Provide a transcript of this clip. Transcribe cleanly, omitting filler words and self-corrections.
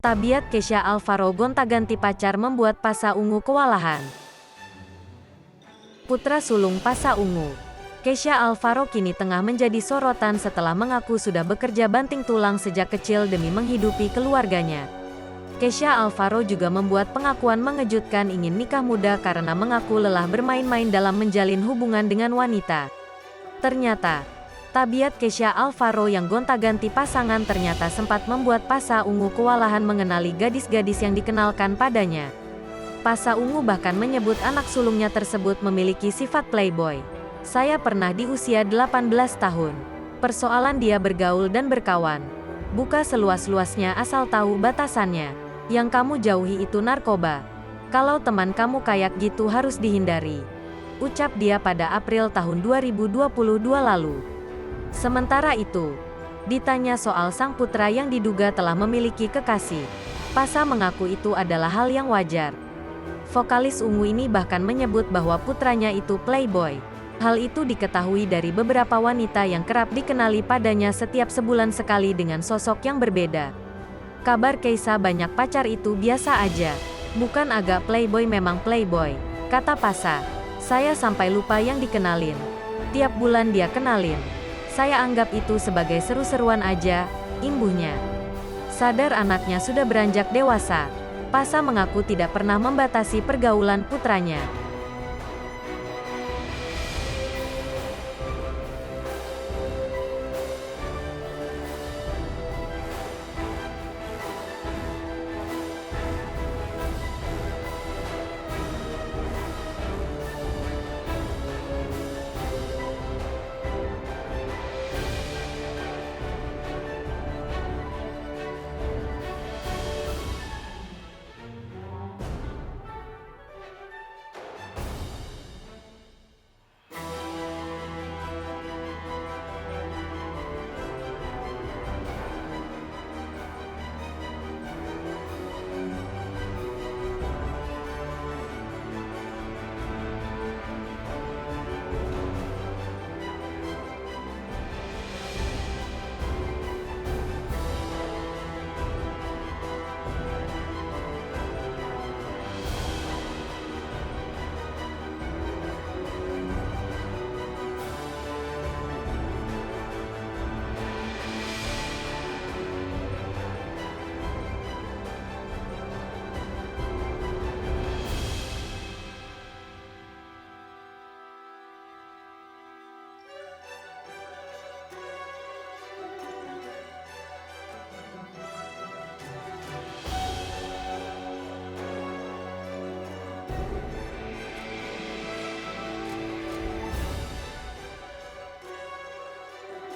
Tabiat Kesha Alvaro gonta-ganti pacar membuat Pasha Ungu kewalahan. Putra sulung Pasha Ungu, Kesha Alvaro kini tengah menjadi sorotan setelah mengaku sudah bekerja banting tulang sejak kecil demi menghidupi keluarganya. Kesha Alvaro juga membuat pengakuan mengejutkan ingin nikah muda karena mengaku lelah bermain-main dalam menjalin hubungan dengan wanita. Ternyata, tabiat Kesha Alvaro yang gonta-ganti pasangan ternyata sempat membuat Pasha Ungu kewalahan mengenali gadis-gadis yang dikenalkan padanya. Pasha Ungu bahkan menyebut anak sulungnya tersebut memiliki sifat playboy. Saya pernah di usia 18 tahun. Persoalan dia bergaul dan berkawan. Buka seluas-luasnya asal tahu batasannya. Yang kamu jauhi itu narkoba. Kalau teman kamu kayak gitu harus dihindari. Ucap dia pada April tahun 2022 lalu. Sementara itu, ditanya soal sang putra yang diduga telah memiliki kekasih, Pasha mengaku itu adalah hal yang wajar. Vokalis Ungu ini bahkan menyebut bahwa putranya itu playboy. Hal itu diketahui dari beberapa wanita yang kerap dikenali padanya setiap sebulan sekali dengan sosok yang berbeda. Kabar Kesha banyak pacar itu biasa aja. Bukan agak playboy memang playboy, kata Pasha. Saya sampai lupa yang dikenalin. Tiap bulan dia kenalin. Saya anggap itu sebagai seru-seruan aja, imbuhnya. Sadar anaknya sudah beranjak dewasa, Pasha mengaku tidak pernah membatasi pergaulan putranya.